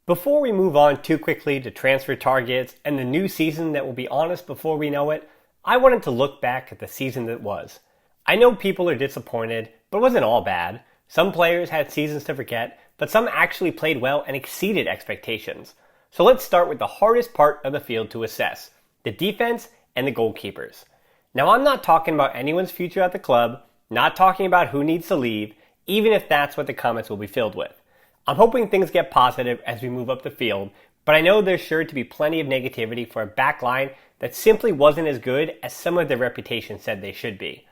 Before we move on too quickly to transfer targets and the new season that will be on us before we know it, I wanted to look back at the season that was. I know people are disappointed, but it wasn't all bad. Some players had seasons to forget, but some actually played well and exceeded expectations. So let's start with the hardest part of the field to assess, the defense and the goalkeepers. Now I'm not talking about anyone's future at the club, not talking about who needs to leave, even if that's what the comments will be filled with. I'm hoping things get positive as we move up the field, but I know there's sure to be plenty of negativity for a back line that simply wasn't as good as some of their reputation said they should be.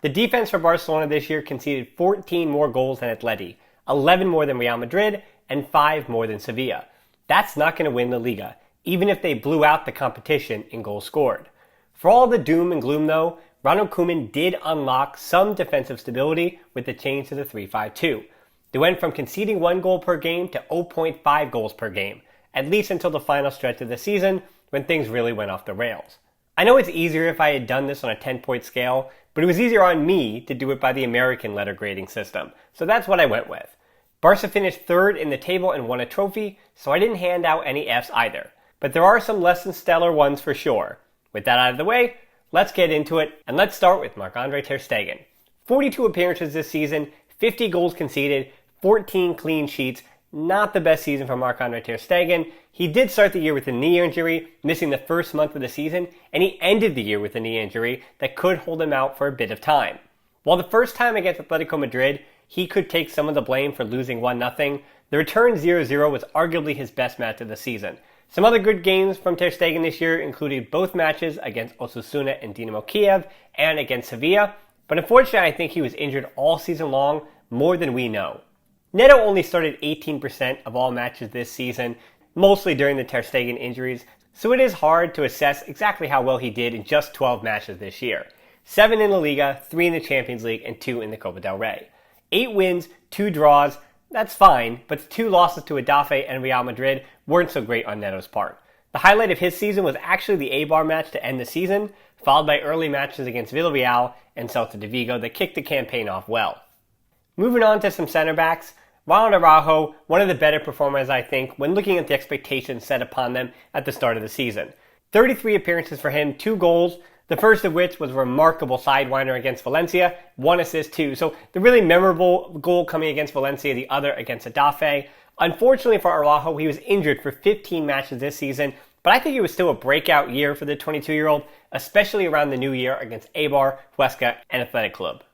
The defense for Barcelona this year conceded 14 more goals than Atleti, 11 more than Real Madrid, and 5 more than Sevilla. That's not going to win La Liga, even if they blew out the competition in goals scored. For all the doom and gloom though, Ronald Koeman did unlock some defensive stability with the change to the 3-5-2. They went from conceding 1 goal per game to 0.5 goals per game, at least until the final stretch of the season when things really went off the rails. I know it's easier if I had done this on a 10-point scale, but it was easier on me to do it by the American letter grading system, so that's what I went with. Barca finished 3rd in the table and won a trophy, so I didn't hand out any Fs either. But there are some less than stellar ones for sure. With that out of the way, let's get into it, and let's start with Marc-Andre ter Stegen. 42 appearances this season, 50 goals conceded, 14 clean sheets. Not the best season for Marc-Andre ter Stegen. He did start the year with a knee injury, missing the first month of the season, and he ended the year with a knee injury that could hold him out for a bit of time. While the first time against Atletico Madrid, he could take some of the blame for losing 1-0, the return 0-0 was arguably his best match of the season. Some other good games from ter Stegen this year included both matches against Osasuna and Dinamo Kiev and against Sevilla, but unfortunately I think he was injured all season long, more than we know. Neto only started 18% of all matches this season, mostly during the ter Stegen injuries, so it is hard to assess exactly how well he did in just 12 matches this year. 7 in La Liga, 3 in the Champions League, and 2 in the Copa del Rey. 8 wins, 2 draws, that's fine, but the 2 losses to Getafe and Real Madrid weren't so great on Neto's part. The highlight of his season was actually the Eibar match to end the season, followed by early matches against Villarreal and Celta de Vigo that kicked the campaign off well. Moving on to some center backs, Ronald Araújo, one of the better performers I think when looking at the expectations set upon them at the start of the season. 33 appearances for him, 2 goals, the first of which was a remarkable sidewinder against Valencia, 1 assist too. So the really memorable goal coming against Valencia, the other against Getafe. Unfortunately for Araújo, he was injured for 15 matches this season, but I think it was still a breakout year for the 22-year-old, especially around the new year against Eibar, Huesca, and Athletic Club.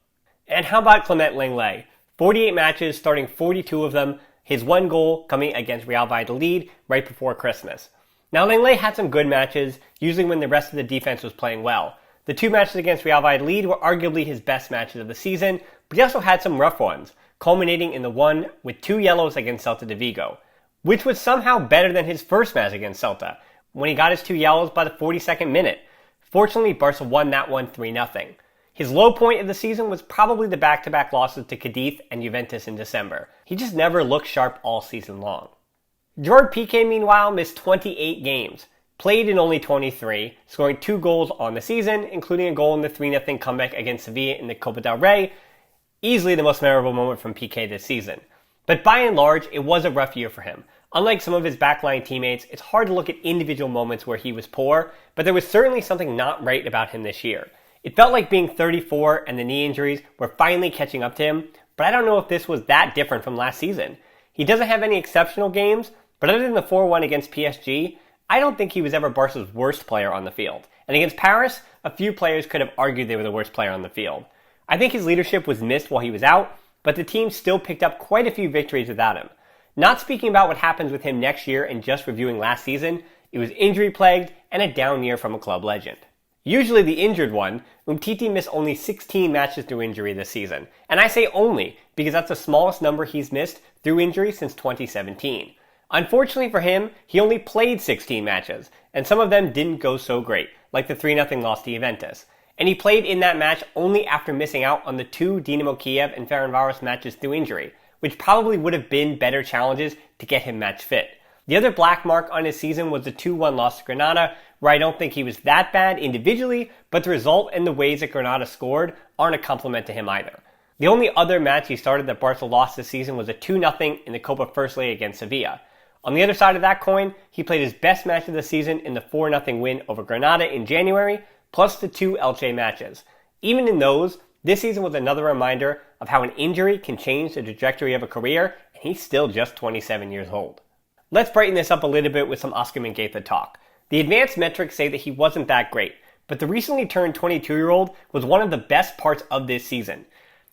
And how about Clement Lenglet? 48 matches, starting 42 of them, his 1 goal coming against Real Valladolid right before Christmas. Now Lenglet had some good matches, usually when the rest of the defense was playing well. The 2 matches against Real Valladolid were arguably his best matches of the season, but he also had some rough ones, culminating in the one with 2 yellows against Celta de Vigo, which was somehow better than his first match against Celta, when he got his 2 yellows by the 42nd minute. Fortunately, Barca won that one 3-0. His low point of the season was probably the back-to-back losses to Cadiz and Juventus in December. He just never looked sharp all season long. Gerard Piqué, meanwhile, missed 28 games, played in only 23, scoring 2 goals on the season, including a goal in the 3-0 comeback against Sevilla in the Copa del Rey, easily the most memorable moment from Piqué this season. But by and large, it was a rough year for him. Unlike some of his backline teammates, it's hard to look at individual moments where he was poor, but there was certainly something not right about him this year. It felt like being 34 and the knee injuries were finally catching up to him, but I don't know if this was that different from last season. He doesn't have any exceptional games, but other than the 4-1 against PSG, I don't think he was ever Barca's worst player on the field. And against Paris, a few players could have argued they were the worst player on the field. I think his leadership was missed while he was out, but the team still picked up quite a few victories without him. Not speaking about what happens with him next year and just reviewing last season, it was injury-plagued and a down year from a club legend. Usually the injured one, Umtiti missed only 16 matches through injury this season. And I say only because that's the smallest number he's missed through injury since 2017. Unfortunately for him, he only played 16 matches, and some of them didn't go so great, like the 3-0 loss to Juventus. And he played in that match only after missing out on the 2 Dinamo Kiev and Ferencváros matches through injury, which probably would have been better challenges to get him match fit. The other black mark on his season was the 2-1 loss to Granada, where I don't think he was that bad individually, but the result and the ways that Granada scored aren't a compliment to him either. The only other match he started that Barca lost this season was a 2-0 in the Copa First League against Sevilla. On the other side of that coin, he played his best match of the season in the 4-0 win over Granada in January, plus the 2 Elche matches. Even in those, this season was another reminder of how an injury can change the trajectory of a career, and he's still just 27 years old. Let's brighten this up a little bit with some Óscar Mingueza talk. The advanced metrics say that he wasn't that great, but the recently turned 22-year-old was one of the best parts of this season.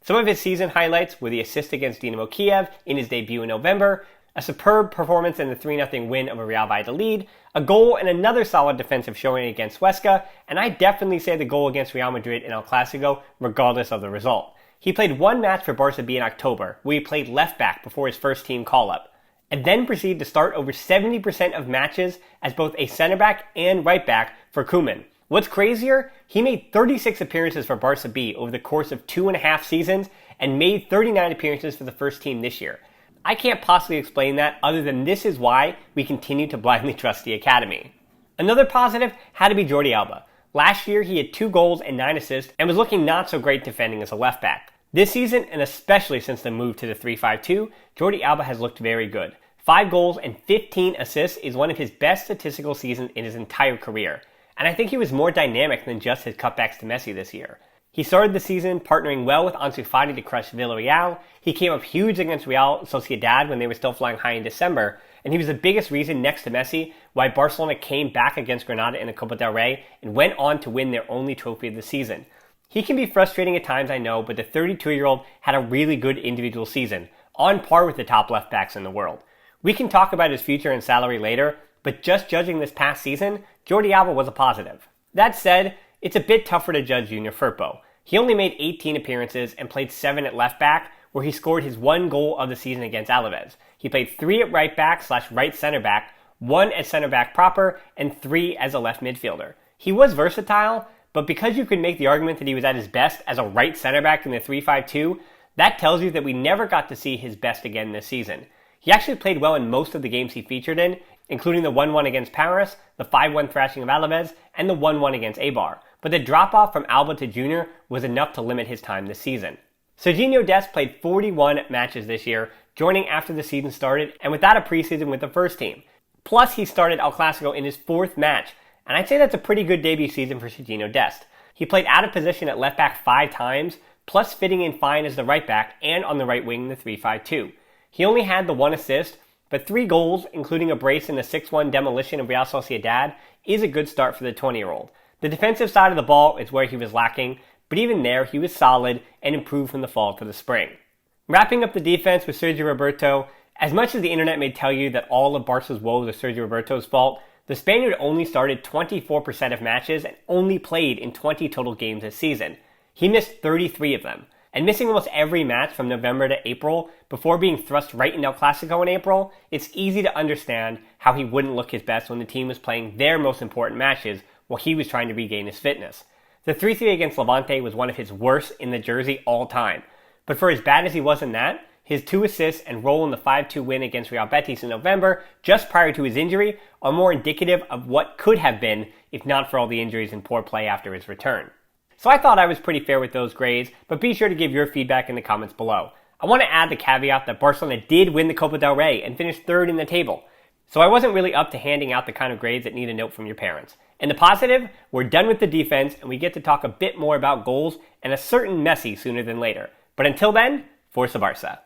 Some of his season highlights were the assist against Dynamo Kiev in his debut in November, a superb performance in the 3-0 win over Real Valladolid, a goal and another solid defensive showing against Huesca, and I definitely say the goal against Real Madrid in El Clasico, regardless of the result. He played one match for Barca B in October, where he played left back before his first team call-up, and then proceeded to start over 70% of matches as both a center back and right back for Koeman. What's crazier, he made 36 appearances for Barca B over the course of 2.5 seasons and made 39 appearances for the first team this year. I can't possibly explain that other than this is why we continue to blindly trust the academy. Another positive had to be Jordi Alba. Last year he had 2 goals and 9 assists and was looking not so great defending as a left back. This season, and especially since the move to the 3-5-2, Jordi Alba has looked very good. 5 goals and 15 assists is one of his best statistical seasons in his entire career. And I think he was more dynamic than just his cutbacks to Messi this year. He started the season partnering well with Ansu Fati to crush Villarreal. He came up huge against Real Sociedad when they were still flying high in December, and he was the biggest reason next to Messi why Barcelona came back against Granada in the Copa del Rey and went on to win their only trophy of the season. He can be frustrating at times, I know, but the 32-year-old had a really good individual season, on par with the top left backs in the world. We can talk about his future and salary later, but just judging this past season, Jordi Alba was a positive. That said, it's a bit tougher to judge Junior Firpo. He only made 18 appearances and played 7 at left back, where he scored his 1 goal of the season against Alaves. He played 3 at right back / right center back, 1 at center back proper, and 3 as a left midfielder. He was versatile, but because you could make the argument that he was at his best as a right center back in the 3-5-2, that tells you that we never got to see his best again this season. He actually played well in most of the games he featured in, including the 1-1 against Paris, the 5-1 thrashing of Alaves, and the 1-1 against Eibar. But the drop-off from Alba to Junior was enough to limit his time this season. Serginho Dest played 41 matches this year, joining after the season started and without a preseason with the first team. Plus, he started El Clasico in his 4th match, and I'd say that's a pretty good debut season for Serginho Dest. He played out of position at left back 5 times, plus fitting in fine as the right back and on the right wing in the 3-5-2. He only had the 1 assist, but 3 goals, including a brace in the 6-1 demolition of Real Sociedad, is a good start for the 20-year-old. The defensive side of the ball is where he was lacking, but even there he was solid and improved from the fall to the spring. Wrapping up the defense with Sergio Roberto, as much as the internet may tell you that all of Barca's woes are Sergio Roberto's fault, the Spaniard only started 24% of matches and only played in 20 total games this season. He missed 33 of them. And missing almost every match from November to April before being thrust right into El Clasico in April, it's easy to understand how he wouldn't look his best when the team was playing their most important matches while he was trying to regain his fitness. The 3-3 against Levante was one of his worst in the jersey all time. But for as bad as he was in that, his 2 assists and role in the 5-2 win against Real Betis in November, just prior to his injury, are more indicative of what could have been if not for all the injuries and poor play after his return. So I thought I was pretty fair with those grades, but be sure to give your feedback in the comments below. I want to add the caveat that Barcelona did win the Copa del Rey and finished 3rd in the table. So I wasn't really up to handing out the kind of grades that need a note from your parents. In the positive, we're done with the defense and we get to talk a bit more about goals and a certain Messi sooner than later. But until then, Forza Barca.